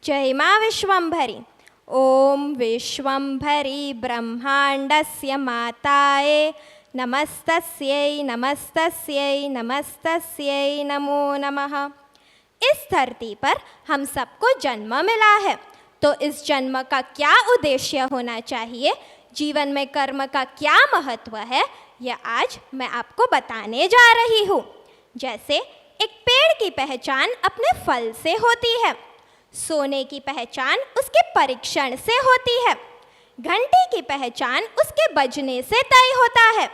जय मा विश्वम्भरी। ओम विश्वम्भरी ब्रह्मांडस्य माताये नमस्तस्यै नमस्तस्यै नमस्तस्यै नमो नमः। इस धरती पर हम सबको जन्म मिला है, तो इस जन्म का क्या उद्देश्य होना चाहिए, जीवन में कर्म का क्या महत्व है, यह आज मैं आपको बताने जा रही हूँ। जैसे एक पेड़ की पहचान अपने फल से होती है, सोने की पहचान उसके परीक्षण से होती है, घंटी की पहचान उसके बजने से तय होता है,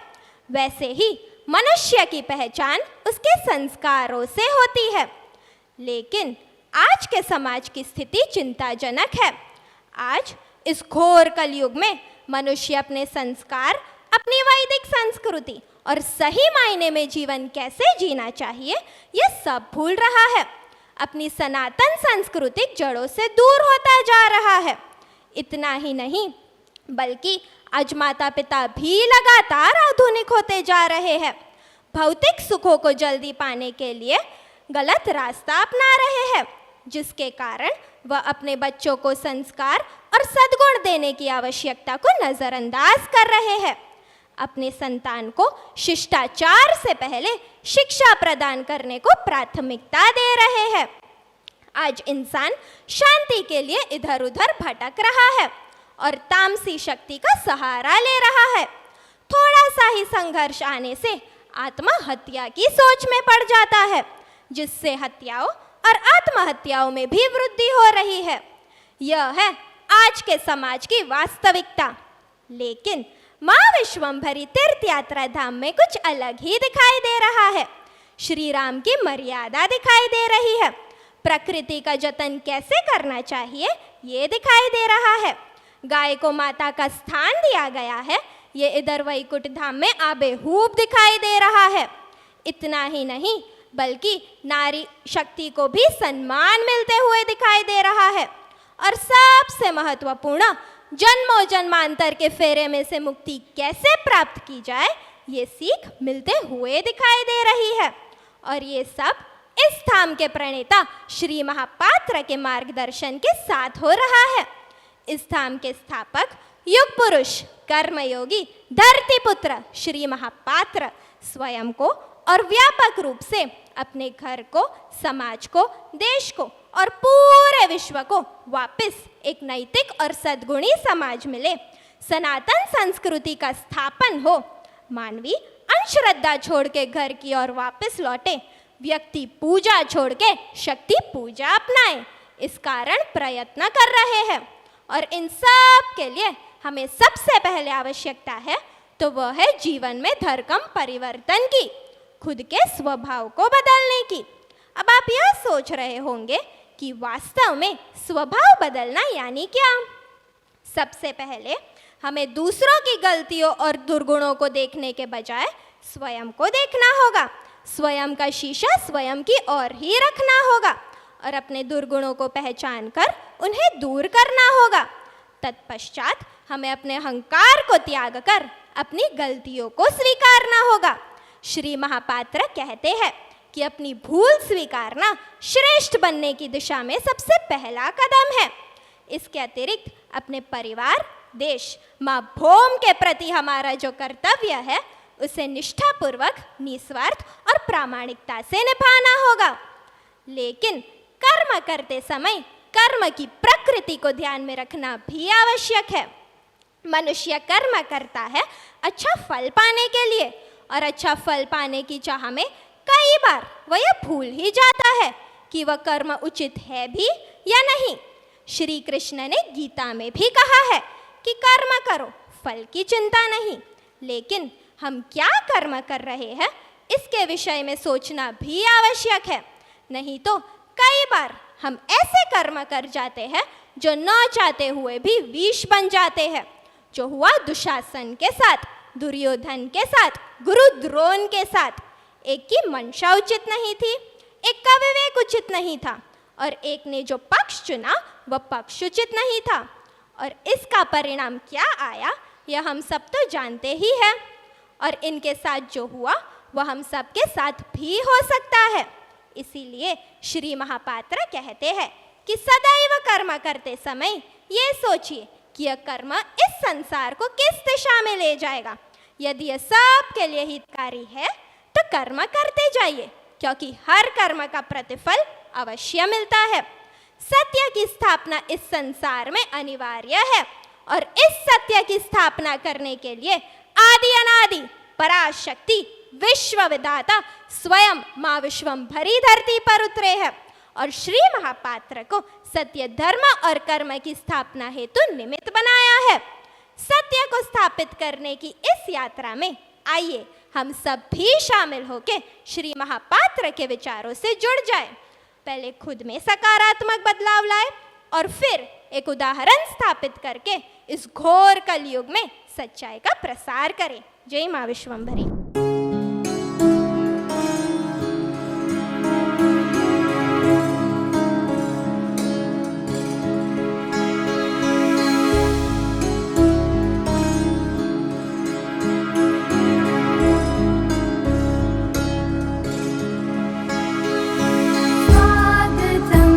वैसे ही मनुष्य की पहचान उसके संस्कारों से होती है। लेकिन आज के समाज की स्थिति चिंताजनक है। आज इस घोर कलयुग में मनुष्य अपने संस्कार, अपनी वैदिक संस्कृति और सही मायने में जीवन कैसे जीना चाहिए, यह सब भूल रहा है। अपनी सनातन सांस्कृतिक जड़ों से दूर होता जा रहा है। इतना ही नहीं, बल्कि आज माता पिता भी लगातार आधुनिक होते जा रहे हैं। भौतिक सुखों को जल्दी पाने के लिए गलत रास्ता अपना रहे हैं, जिसके कारण वह अपने बच्चों को संस्कार और सद्गुण देने की आवश्यकता को नज़रअंदाज कर रहे हैं। अपने संतान को शिष्टाचार से पहले शिक्षा प्रदान करने को प्राथमिकता दे रहे हैं। आज इंसान शांति के लिए इधर उधर भटक रहा है और तामसी शक्ति का सहारा ले रहा है। थोड़ा सा ही संघर्ष आने से आत्महत्या की सोच में पड़ जाता है, जिससे हत्याओं और आत्महत्याओं में भी वृद्धि हो रही है। यह है आज के समाज की वास्तविकता। लेकिन माँ विश्वम्भरी तीर्थ यात्रा धाम में कुछ अलग ही दिखाई दे रहा है। श्री राम की मर्यादा दिखाई दे रही है। प्रकृति का जतन कैसे करना चाहिए, ये दिखाई दे रहा है। गाय को माता का स्थान दिया गया है, ये इधर वैकुंठ धाम में आबेहूब दिखाई दे रहा है। इतना ही नहीं, बल्कि नारी शक्ति को भी सम्मान मिलते हुए दिखाई दे रहा है। और सबसे महत्वपूर्ण, जन्मों जन्मांतर के फेरे में से मुक्ति कैसे प्राप्त की जाए, ये सीख मिलते हुए दिखाई दे रही है। और ये सब इस धाम के प्रणेता श्री महापात्र के मार्गदर्शन के साथ हो रहा है। इस धाम के स्थापक युग पुरुष कर्मयोगी धरतीपुत्र श्री महापात्र स्वयं को और व्यापक रूप से अपने घर को, समाज को, देश को और पूरे विश्व को वापस एक नैतिक और सद्गुणी समाज मिले, सनातन संस्कृति का स्थापन हो, मानवी अंधश्रद्धा छोड़ के घर की ओर वापस लौटे, व्यक्ति पूजा छोड़ के शक्ति पूजा अपनाए, इस कारण प्रयत्न कर रहे हैं। और इन सब के लिए हमें सबसे पहले आवश्यकता है तो वह है जीवन में धर्म परिवर्तन की, खुद के स्वभाव को बदलने की। अब आप यह सोच रहे होंगे कि वास्तव में स्वभाव बदलना यानी क्या? सबसे पहले हमें दूसरों की गलतियों और दुर्गुणों को देखने के बजाय स्वयं को देखना होगा। स्वयं का शीशा स्वयं की ओर ही रखना होगा और अपने दुर्गुणों को पहचान कर उन्हें दूर करना होगा। तत्पश्चात हमें अपने अहंकार को त्याग कर अपनी गलतियों को स्वीकारना होगा। श्री महापात्र कहते हैं कि अपनी भूल स्वीकारना श्रेष्ठ बनने की दिशा में सबसे पहला कदम है। इसके अतिरिक्त अपने परिवार, देश, माँ भूमि के प्रति हमारा जो कर्तव्य है, उसे निष्ठापूर्वक, निस्वार्थ और प्रामाणिकता से निभाना होगा। लेकिन कर्म करते समय कर्म की प्रकृति को ध्यान में रखना भी आवश्यक है। मनुष्य कर्म करता है अच्छा फल पाने के लिए, और अच्छा फल पाने की चाह में कई बार वह यह भूल ही जाता है कि वह कर्म उचित है भी या नहीं। श्री कृष्ण ने गीता में भी कहा है कि कर्म करो, फल की चिंता नहीं। लेकिन हम क्या कर्म कर रहे हैं, इसके विषय में सोचना भी आवश्यक है। नहीं तो कई बार हम ऐसे कर्म कर जाते हैं जो न चाहते हुए भी विष बन जाते हैं। जो हुआ दुशासन के साथ, दुर्योधन के साथ, गुरु द्रोण के साथ। एक की मंशा उचित नहीं थी, एक का विवेक उचित नहीं था, और एक ने जो पक्ष चुना वह पक्ष उचित नहीं था। और इसका परिणाम क्या आया, यह हम सब तो जानते ही हैं। और इनके साथ जो हुआ वह हम सब के साथ भी हो सकता है। इसीलिए श्री महापात्र कहते हैं कि सदैव कर्म करते समय ये सोचिए कि यह कर्म इस संसार को किस दिशा में ले जाएगा। यदि यह सबके लिए हितकारी है तो कर्म करते जाइए, क्योंकि हर कर्म का प्रतिफल अवश्य मिलता है। सत्य की स्थापना इस संसार में अनिवार्य है और इस सत्य की स्थापना करने के लिए आदि अनादि पराशक्ति विश्व विधाता स्वयं माँ विश्वम्भरी धरती पर उतरे हैं और श्री महापात्र को सत्य धर्म और कर्म की स्थापना हेतु निमित्त बनाया है। सत्य को स्थापित करने की इस यात्रा में आइए हम सब भी शामिल होकर श्री महापात्र के विचारों से जुड़ जाएं। पहले खुद में सकारात्मक बदलाव लाए और फिर एक उदाहरण स्थापित करके इस घोर कलयुग में सच्चाई का प्रसार करें। जय माँ विश्वम्भरी। स्वागतम्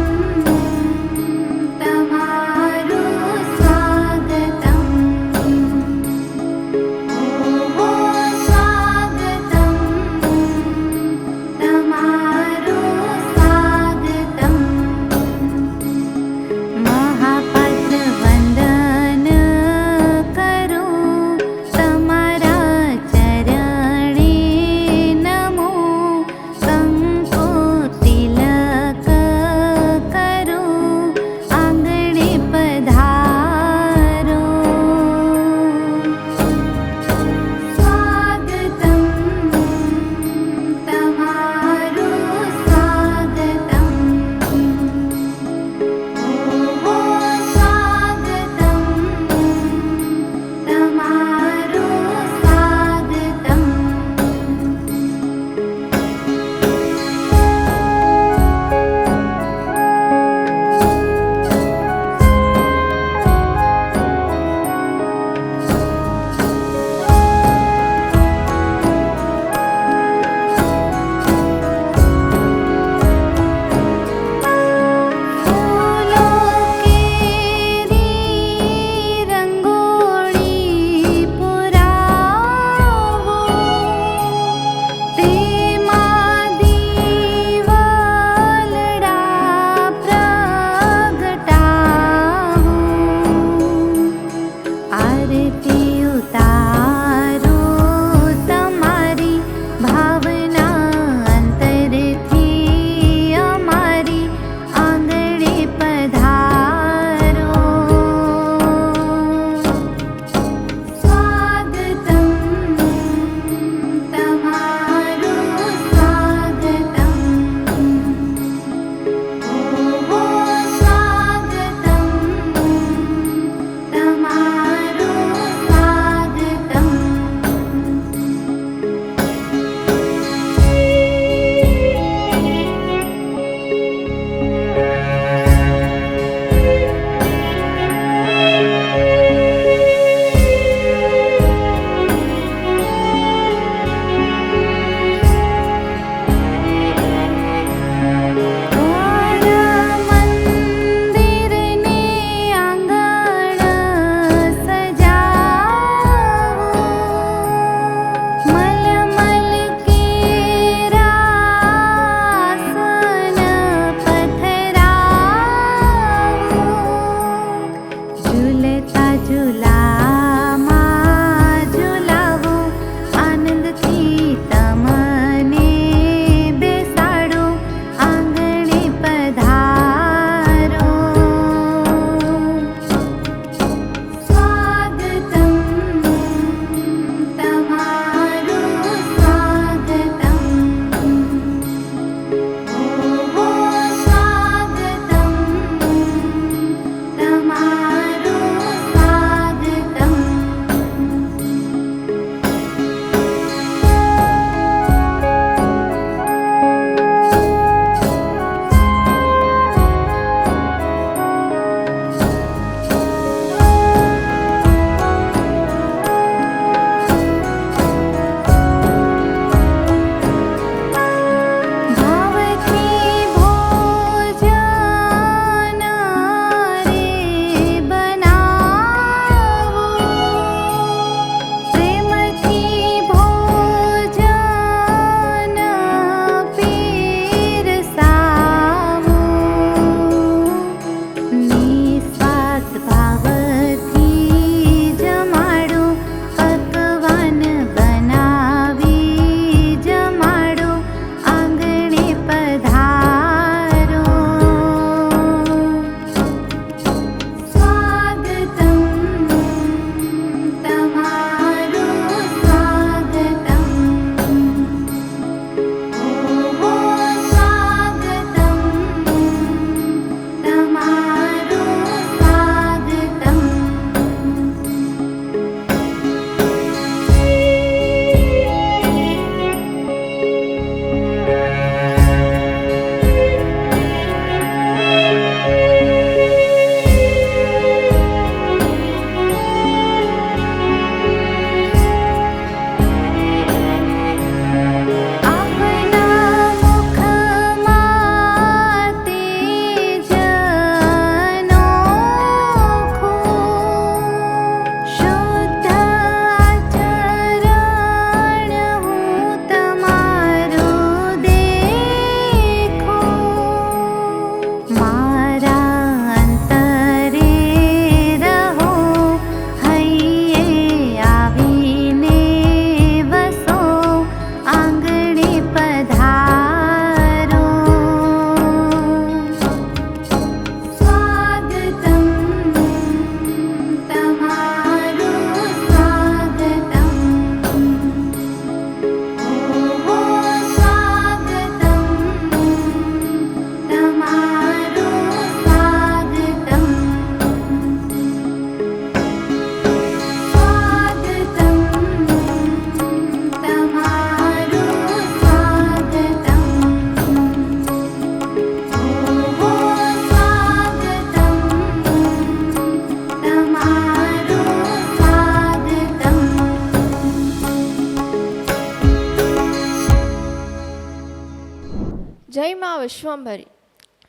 Jai Ma Vishwambhari.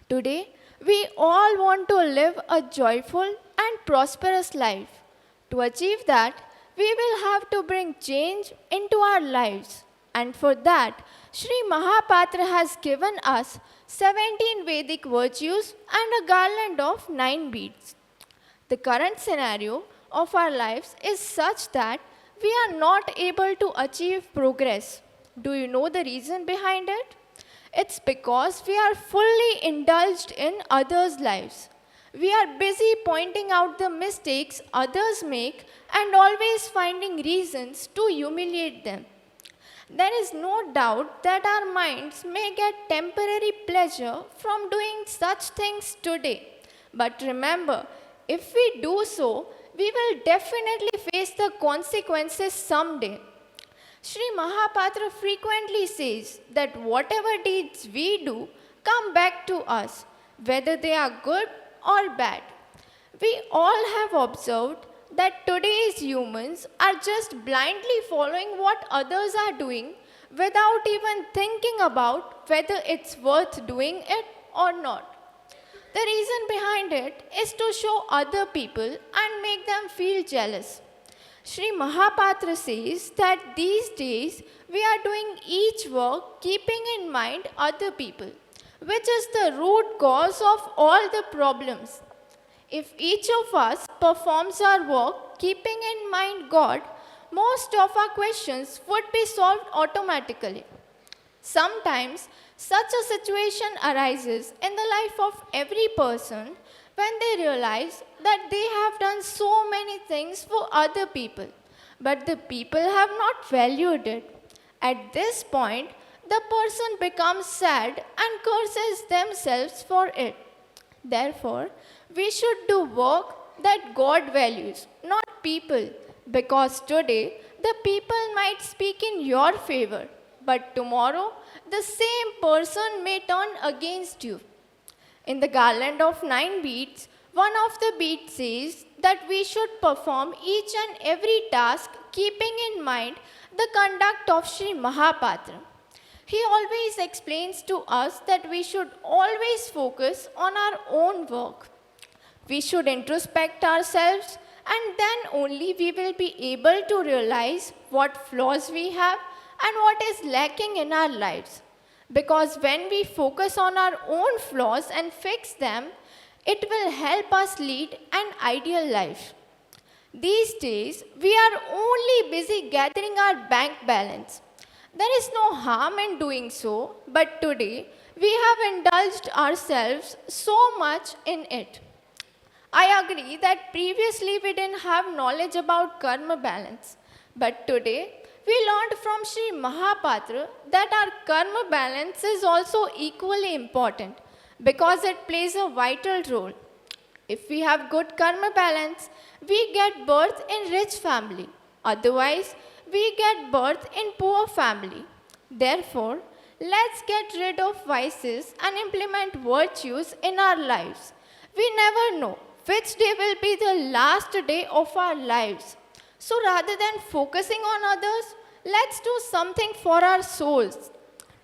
Today, we all want to live a joyful and prosperous life. To achieve that, we will have to bring change into our lives. And for that, Sri Mahapatra has given us 17 Vedic virtues and a garland of 9 beads. The current scenario of our lives is such that we are not able to achieve progress. Do you know the reason behind it? It's because we are fully indulged in others' lives. We are busy pointing out the mistakes others make and always finding reasons to humiliate them. There is no doubt that our minds may get temporary pleasure from doing such things today. But remember, if we do so, we will definitely face the consequences someday. Sri Mahapatra frequently says that whatever deeds we do come back to us, whether they are good or bad. We all have observed that today's humans are just blindly following what others are doing without even thinking about whether it's worth doing it or not. The reason behind it is to show other people and make them feel jealous. Sri Mahapatra says that these days we are doing each work keeping in mind other people, which is the root cause of all the problems. If each of us performs our work keeping in mind God, most of our questions would be solved automatically. Sometimes, such a situation arises in the life of every person when they realize that they have done so many things for other people, but the people have not valued it. At this point, the person becomes sad and curses themselves for it. Therefore, we should do work that God values, not people, because today the people might speak in your favor, but tomorrow the same person may turn against you. In the garland of 9 beads, one of the beads says that we should perform each and every task keeping in mind the conduct of Sri Mahapatra. He always explains to us that we should always focus on our own work. We should introspect ourselves, and then only we will be able to realize what flaws we have and what is lacking in our lives. Because when we focus on our own flaws and fix them, it will help us lead an ideal life. These days, we are only busy gathering our bank balance. There is no harm in doing so, but today we have indulged ourselves so much in it. I agree that previously we didn't have knowledge about karma balance, but today we learned from Sri Mahapatra that our karma balance is also equally important because it plays a vital role. If we have good karma balance, we get birth in rich family. Otherwise, we get birth in poor family. Therefore, let's get rid of vices and implement virtues in our lives. We never know which day will be the last day of our lives. So rather than focusing on others, let's do something for our souls.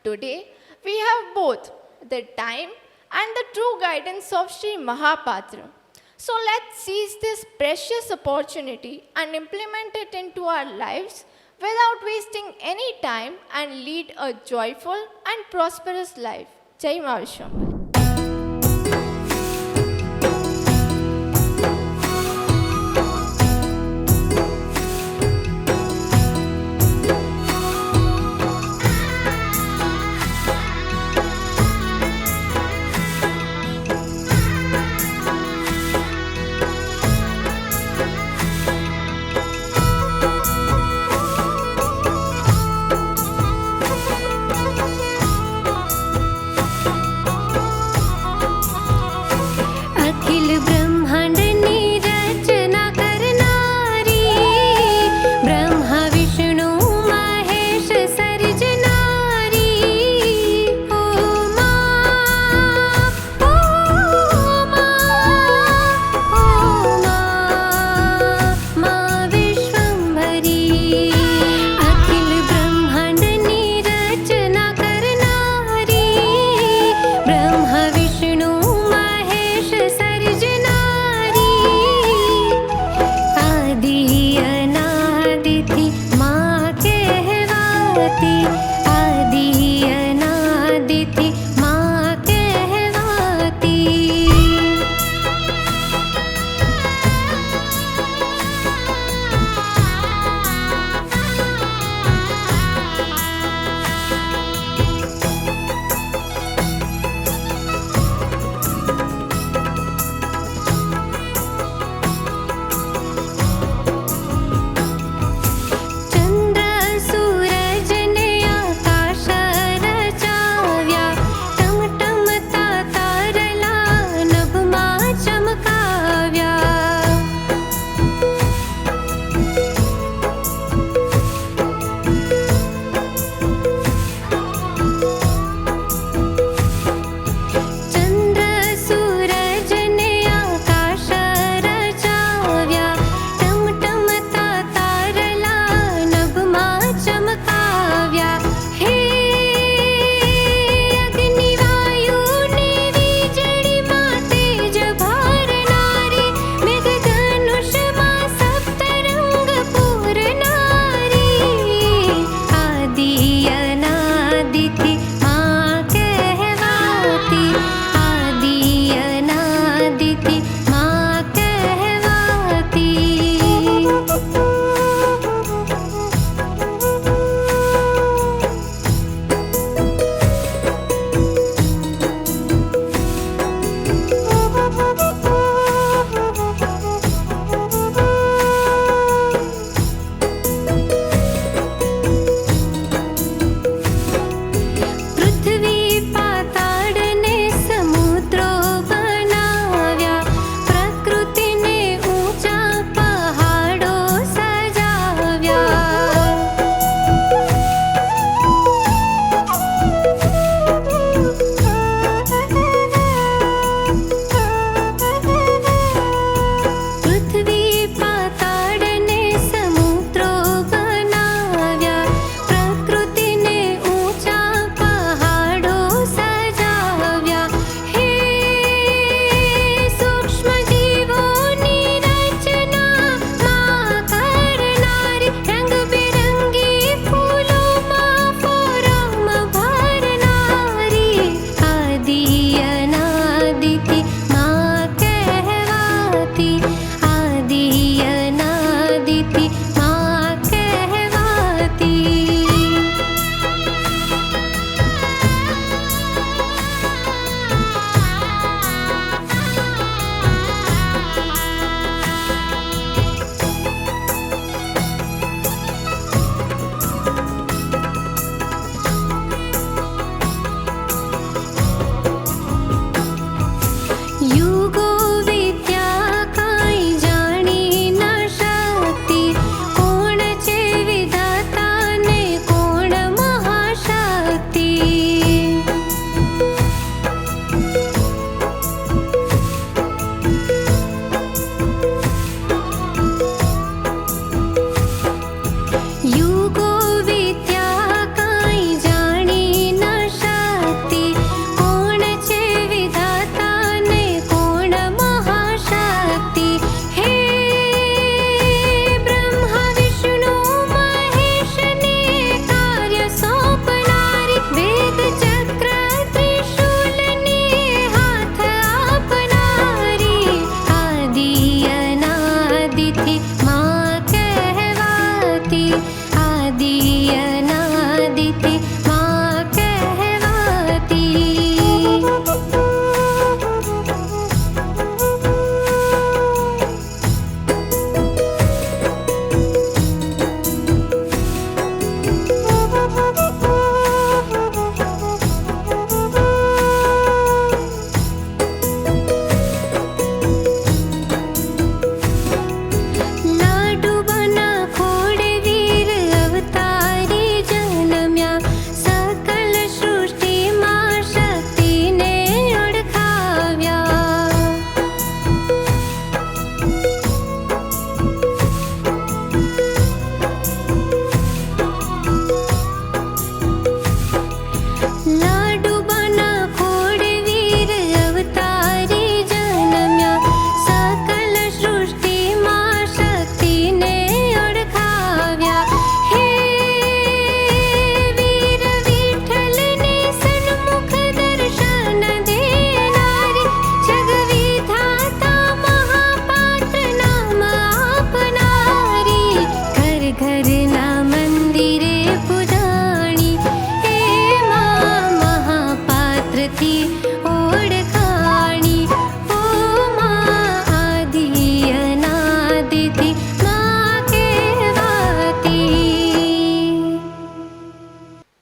Today, we have both the time and the true guidance of Sri Mahapatra. So let's seize this precious opportunity and implement it into our lives without wasting any time and lead a joyful and prosperous life. Jai Ma Vishwambhari. कहलाती, आदि अनादि थी माँ कहलाती। चंद्र सूरज ने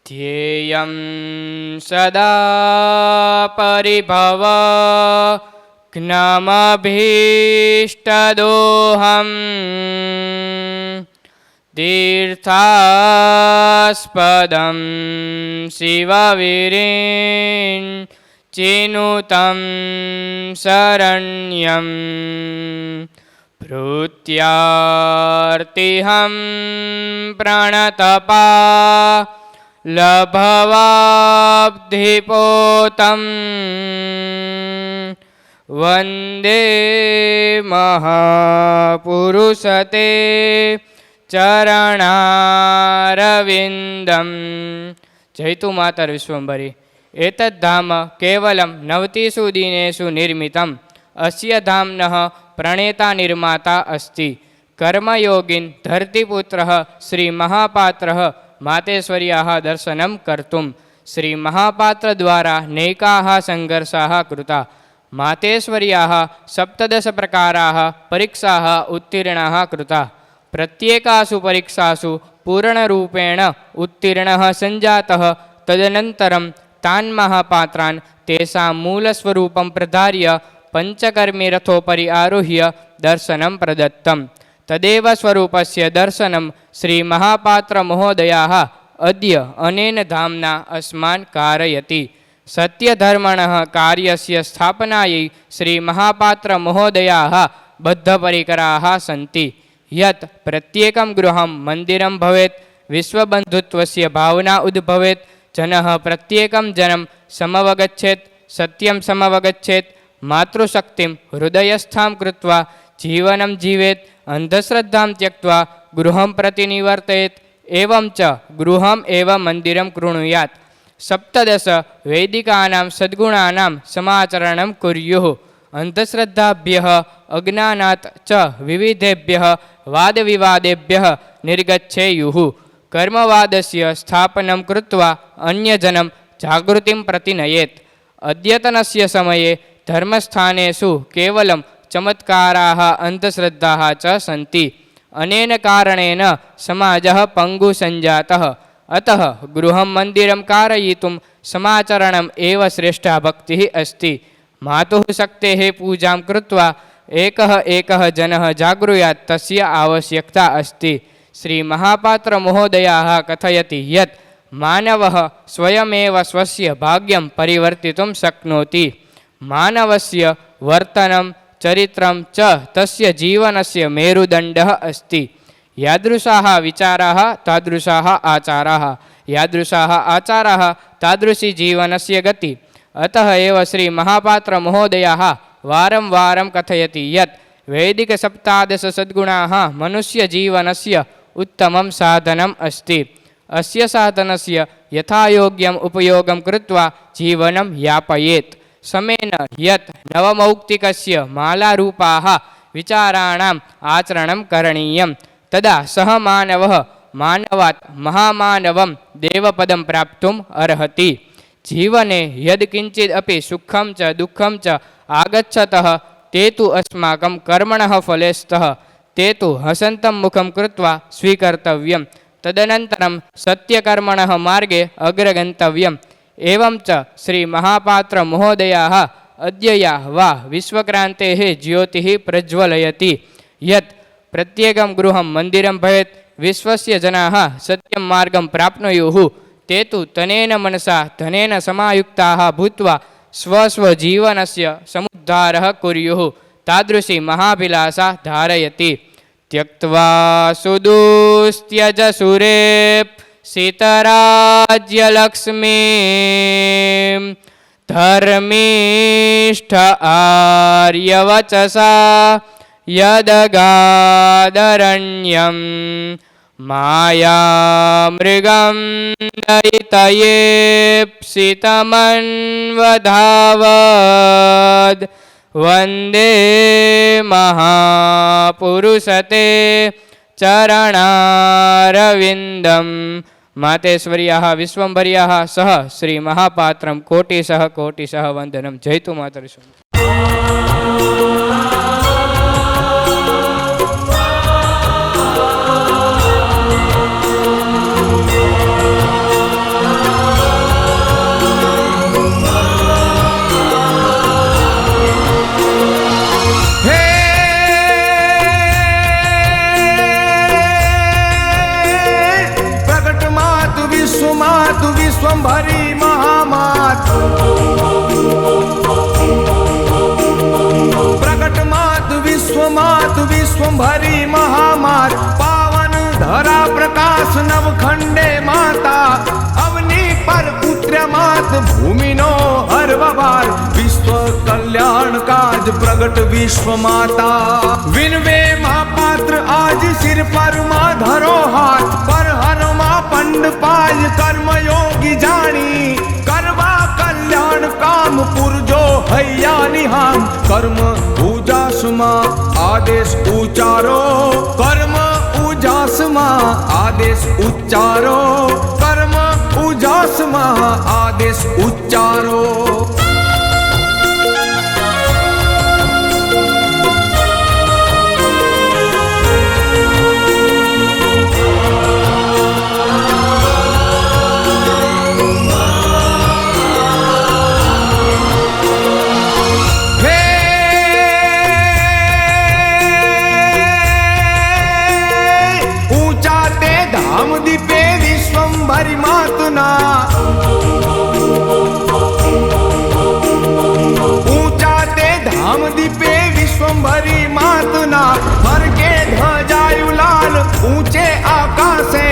ध्येयं सदा परिभव ज्ञमभीष्टदोहम् तीर्थास्पदं शिववीरेण चिनुतं शरण्यं भृत्यार्तिहं प्रणतपा लभवाब्धिपोतं वन्दे महापुरुषते चरणारविन्दं। जयतु मातर विश्वम्भरी। एतद्धाम केवलं नवतिषु दिनेषु निर्मितम्। अस्य धाम्नः प्रणेता निर्माता अस्ति कर्मयोगिन् धरतीपुत्रः श्रीमहापात्रः। मातेश्वर्याः दर्शनं कर्तुं श्रीमहापात्रद्वारा नैकाः सङ्घर्षाः कृता। मातेश्वर्याः 17 प्रकाराः परीक्षाः उत्तीर्णाः कृता। प्रत्येकासु परीक्षासु पूर्णरूपेण उत्तीर्णः सञ्जातः। तदनन्तरं तान् महापात्रान् तेषां मूलस्वरूपं प्रधार्य पञ्चकर्मिरथोपरि आरुह्य दर्शनं प्रदत्तं। तदेव स्वरूपस्य दर्शनं श्रीमहापात्रमहोदयाः अद्य अनेन धाम्ना अस्मान् कारयति। सत्यधर्मणः कार्यस्य स्थापनायै श्रीमहापात्रमहोदयाः बद्धपरिकराः सन्ति। यत् प्रत्येकं गृहं मन्दिरं भवेत्, विश्वबन्धुत्वस्य भावना उद्भवेत्, जनः प्रत्येकं जनं समवगच्छेत्, सत्यं समवगच्छेत्, मातृशक्तिं हृदयस्थां कृत्वा जीवनं जीवेत्, अंधश्रद्धां त्यक्त्वा गृहं प्रति निवर्तयेत्, एवं च गृहम् एव मन्दिरं कृणुयात्। 17 वैदिकानां सद्गुणानां समाचरणं कुर्युः। अंधश्रद्धाभ्यः अज्ञानात् च विविधेभ्यः वादविवादेभ्यः निर्गच्छेयुः। कर्मवादस्य स्थापनं कृत्वा अन्यजनं जागृतिं प्रति नयेत्। अद्यतनस्य समये धर्मस्थानेषु केवलं चमत्काराः अंधश्रद्धाः च सन्ति। अनेन कारणेन समाजः पङ्गुसञ्जातः। अतः गृहं मन्दिरं कारयितुं समाचरणम् एव श्रेष्ठा भक्तिः अस्ति। मातुः शक्तेः पूजां कृत्वा एकः जनः जागृयात्, तस्य आवश्यकता अस्ति। श्रीमहापात्रमहोदयाः कथयति यत् मानवः स्वयमेव स्वस्य भाग्यं परिवर्तितुं शक्नोति। मानवस्य वर्तनं चरित्रं च तस्य जीवनस्य मेरुदण्डः अस्ति। यादृशाः विचाराः तादृशाः आचाराः, यादृशाः आचाराः तादृशी जीवनस्य गति। अतः एव श्रीमहापात्रमहोदयाः वारं वारं कथयति यत् वैदिकसप्तादशसद्गुणाः मनुष्यजीवनस्य उत्तमं साधनम् अस्ति। अस्य साधनस्य यथायोग्यम् उपयोगं कृत्वा जीवनं यापयेत्। समेन यत् नवमौक्तिकस्य मालारूपाः विचाराणाम् आचरणं करणीयं, तदा सः मानवः मानवात् महामानवं देवपदं प्राप्तुम् अर्हति। जीवने यद्किञ्चित् अपि सुखं च दुःखं च आगच्छतः ते तु अस्माकं कर्मणः फले स्तः। ते तु हसन्तं मुखं कृत्वा स्वीकर्तव्यं। तदनन्तरं सत्यकर्मणः मार्गे अग्रगन्तव्यम्। एवं च श्रीमहापात्रमहोदयाः अद्य या वा विश्वक्रान्तेः ज्योतिः प्रज्वलयति। यत् प्रत्येकं गृहं मन्दिरं भवेत्, विश्वस्य जनाः सत्यं मार्गं प्राप्नुयुः, ते तु तनेन मनसा धनेन समायुक्ताः भूत्वा स्वस्वजीवनस्य समुद्धारः कुर्युः। तादृशी महाभिलाषा धारयति। त्यक्त्वा सुदुस्त्यज सुरेप् सीतराज्यलक्ष्मीं धर्मिष्ठ आर्यवचसा यदगादरण्यं मायामृगं दयितयेप्सितमन्वधावद् वन्दे महापुरुषते चरणारविन्दं। मातेश्वर्याः विश्वम्भर्याः सह श्रीमहापात्रं कोटिशः कोटिशः वन्दनं। जयतु मातरिश्वं। विश्वंभरी महामात प्रकट मात विश्वंभरी महामात पावन धरा प्रकाश नवखंडे माता अवनी पर पुत्र मात भूमि नो हरवार विश्व कल्याण काज प्रगट विश्व माता विनवे महापात्र आज सिर पर माँ धरो हाथ पर हर माँ पंड पाय कर्म योगी जानी करवा कल्याण काम पुरजो हैया निहाम कर्म उजासमा आदेश उचारो कर्म उजासमा आदेश उच्चारो कर्म उजासमा आदेश उच्चारो दीपे विश्वंभरी मातना ऊंचा ते धाम दीपे विश्वंभरी मातना भर के ध्वजायु लाल ऊंचे आकाशे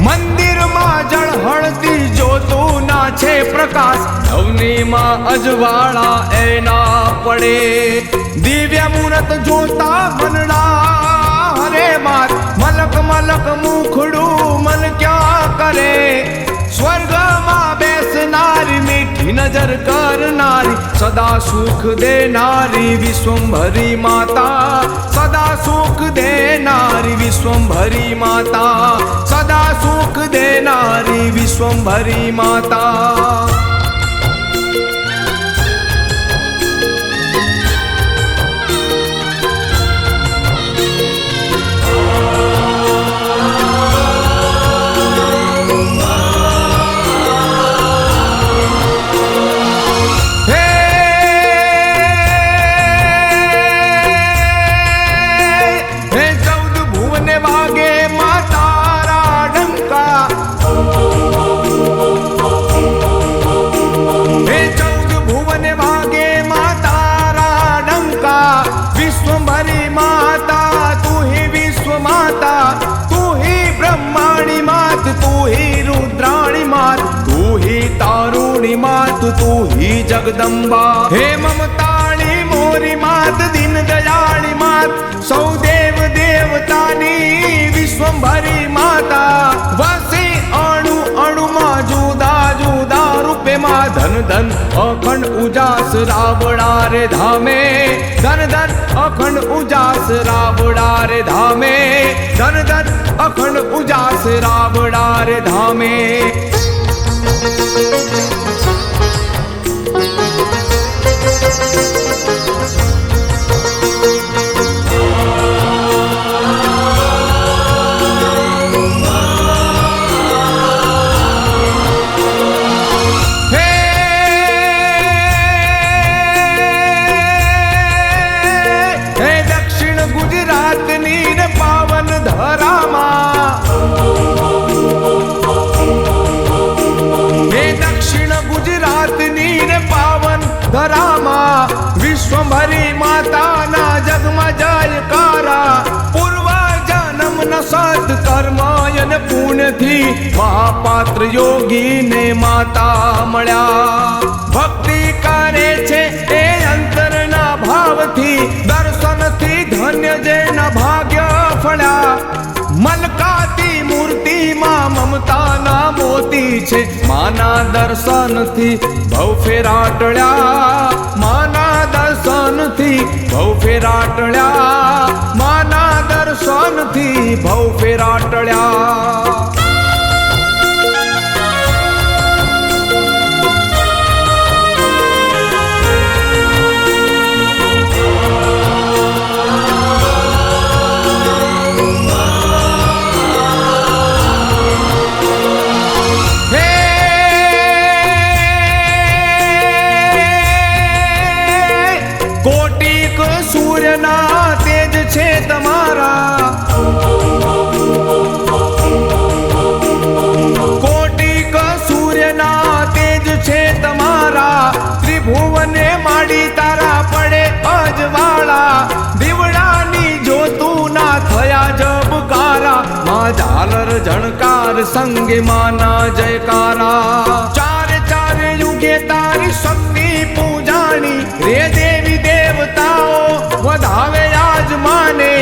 मंदिर मां जड़ हळती जोतु नाछे प्रकाश अवनी मां अजवाड़ा एना पड़े दिव्य मूरत जोता बनड़ा हरे मात मलक मलक मुखड़ू मन क्या करे स्वर्ग मां बैसनारी मीठी नजर कर नारी सदा सुख दे नारी विश्वंभरी माता सदा सुख दे नारी विश्वंभरी माता सदा सुख दे नारी विश्वंभरी माता मात तू ही जगदम्बा हे ममताणी मोरी मात दीन दयाळी मात सौ देव देवतानी विश्वंभरी माता वसे अणु अणु मा जुदा जुदा रूपे मा धन धन अखंड उजास रावड़ा रे धामे धन धन अखंड उजास रावड़ा रे धामे धन धन अखंड उजास रावड़ा रे धामे विश्वंभरी माता ना जगमा जयकारा पूर्व जन्म न सत कर्मयन पुण्य थी महापात्र योगी ने माता मळ्या भक्ति करे छे ए अंतर ना भाव थी दर्शन थी धन्य जे न भाग्य फळ्या मलकाती मूर्ति मां ममता ना मोती छे माना दर्शन थी भव फेराटळ्या माना दर्शन थी भव फेराटळ्या माना दर्शन थी भव फेराटळ्या तेज छे तमारा संगे माना जयकारा। चारे चारे युगे तारी शक्ति पूजाणी रे देवी देवताओ વધાવે આજ માને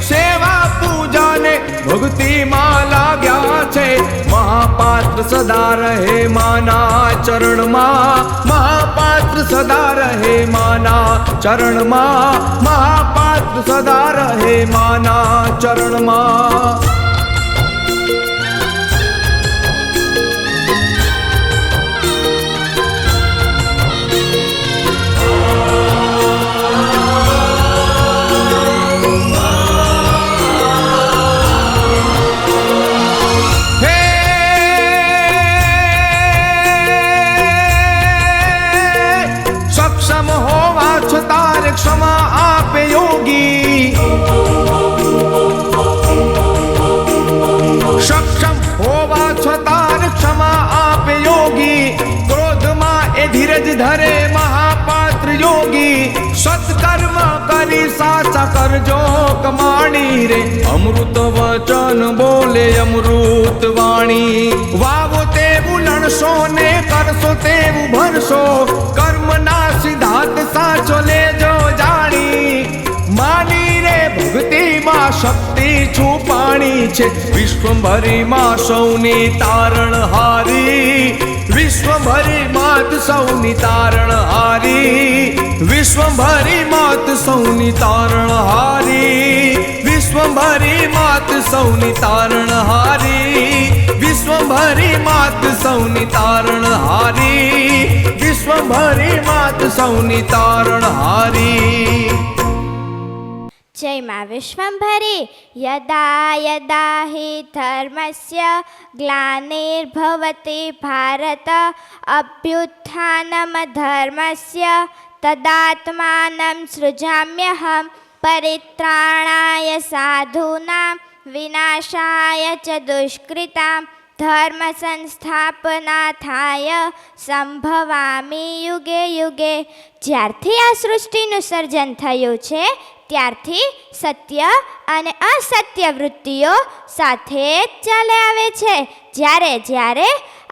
સેવા પૂજાને ભક્તિ માં લાગ્યા છે। મહાપાત્ર સદા રહે માના ચરણમાં, મહાપાત્ર સદા રહે માના ચરણમાં, મહાપાત્ર સદા રહે માના ચરણમાં। क्षमा आपे योगी, सक्षम होवा छतार क्षमा आपे योगी। क्रोध માં એ ધીરજ ધરે મહાપાત્ર યોગી। સત્કર્મ કરી સાચા કરજો કમાણી રે, અમૃત વચન બોલે અમૃત વાણી। વાવો તેવું લણશો ને કરશો તેવું ભરશો, કર્મના સિદ્ધાંત સાચો લેજો જાણી। માની રે ભક્તિમાં શક્તિ છુપાણી છે, વિશ્વભરી માં સૌની તારણહારી। વિશ્વભરી માત સૌની તારણહારી, વિશ્વભરી માત સૌની તારણહારી, વિશ્વભરી માત સૌની તારણહારી, વિશ્વભરી માત સૌની તારણહારી, વિશ્વભરી માત સૌની તારણહારી। જય માં વિશ્વંભરી। યદા યદા હિ ધર્મસ્ય ગ્લાનિર્ભવતિ ભારત અભ્યુત્થાનમ ધર્મસ્ય તદાત્માનં સૃજામ્યહમ પરિત્રાણાય સાધૂનાં વિનાશાય ચ દુષ્કૃતાં ધર્મ સંસ્થાપનાથાય સંભવામી યુગે યુગે। જ્યારથી આ સૃષ્ટિનું સર્જન થયું છે ત્યારથી સત્ય અને અસત્ય વૃત્તિઓ સાથે જ ચાલે આવે છે। જ્યારે જ્યારે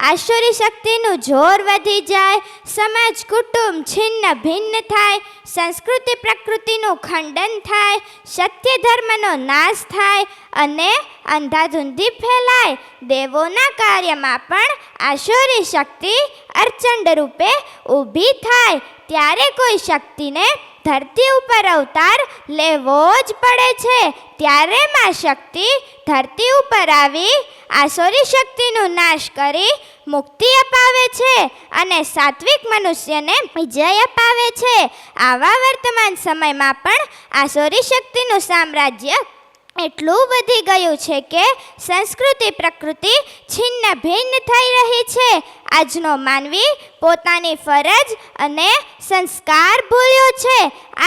આસુરી શક્તિનું જોર વધી જાય, સમાજ કુટુંબ છિન્ન ભિન્ન થાય, સંસ્કૃતિ પ્રકૃતિનું ખંડન થાય, સત્ય ધર્મનો નાશ થાય અને અંધાધૂંધી ફેલાય, દેવોના કાર્યમાં પણ આસુરી શક્તિ અર્ચંડ રૂપે ઊભી થાય, ત્યારે કોઈ શક્તિને ધરતી ઉપર અવતાર લેવો જ પડે છે। ત્યારે માં શક્તિ ધરતી ઉપર આવી આસુરી શક્તિનો નાશ કરી મુક્તિ અપાવે છે અને સાત્વિક મનુષ્યને વિજય અપાવે છે। આવા વર્તમાન સમયમાં પણ આસુરી શક્તિનું સામ્રાજ્ય એટલું વધી ગયું છે કે સંસ્કૃતિ પ્રકૃતિ છિન્ન ભિન્ન થઈ રહી છે। આજનો માનવી પોતાની ફરજ અને સંસ્કાર ભૂલ્યો છે।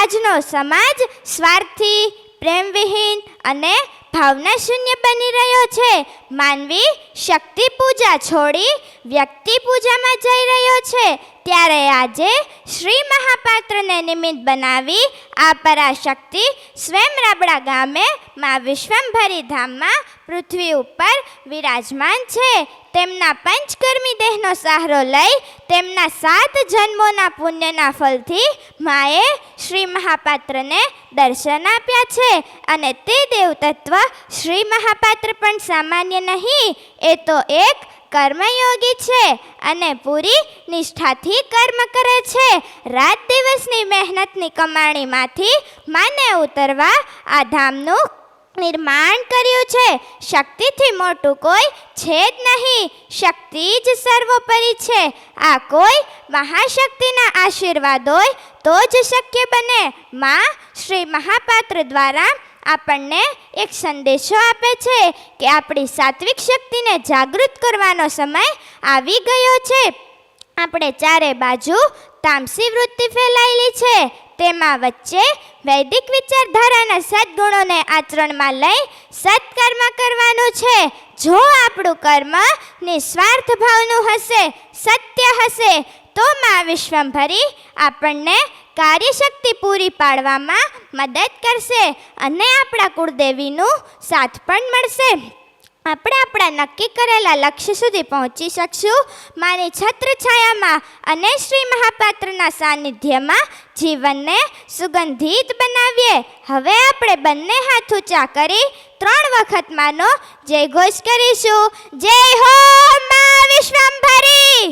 આજનો સમાજ સ્વાર્થી, પ્રેમવિહીન અને ભાવના શૂન્ય બની રહ્યો છે। માનવી શક્તિ પૂજા છોડી વ્યક્તિ પૂજામાં જઈ રહ્યો છે। ત્યારે આજે શ્રી મહાપાત્રને નિમિત્ત બનાવી આ પરાશક્તિ સ્વયં રાબડા ગામે માં વિશ્વંભરી ધામમાં પૃથ્વી ઉપર વિરાજમાન છે। તેમના પંચકર્મી દેહનો સહારો લઈ તેમના 7 જન્મોના પુણ્યના ફલથી માએ શ્રી મહાપાત્રને દર્શન આપ્યા છે અને તે દેવતત્વ શ્રી મહાપાત્ર પણ સામાન્ય નહીં, એ તો એક કર્મયોગી છે અને પૂરી નિષ્ઠાથી કર્મ કરે છે। રાત દિવસની મહેનતની કમાણીમાંથી માને ઉતરવા આ ધામનું નિર્માણ કર્યું છે। શક્તિથી મોટું કોઈ છે જ નહીં, શક્તિ જ સર્વોપરી છે। આ કોઈ મહાશક્તિના આશીર્વાદ હોય તો જ શક્ય બને। માં શ્રી મહાપાત્ર દ્વારા આપણને એક સંદેશો આપે છે કે આપણી સાત્વિક શક્તિને જાગૃત કરવાનો સમય આવી ગયો છે। આપણે ચારે બાજુ તામસી વૃત્તિ ફેલાયેલી છે, તેમાં વચ્ચે વૈદિક વિચારધારાના સદગુણોને આચરણમાં લઈ સત્કર્મ કરવાનું છે। જો આપણું કર્મ નિસ્વાર્થ ભાવનું હશે, સત્ય હશે, તો માં વિશ્વંભરી આપણને કાર્યશક્તિ પૂરી પાડવામાં મદદ કરશે અને આપણા કુળદેવીનું સાથ પણ મળશે। આપણે આપણા નક્કી કરેલા લક્ષ્ય સુધી પહોંચી શકશું. માની છત્રછાયામાં અને શ્રી મહાપાત્રના સાનિધ્યમાં જીવનને સુગંધિત બનાવીએ. હવે આપણે બંને હાથ ઊંચા કરી 3 વખત માનો જય ઘોષ કરીશું. જય હો મા વિશ્વંભરી.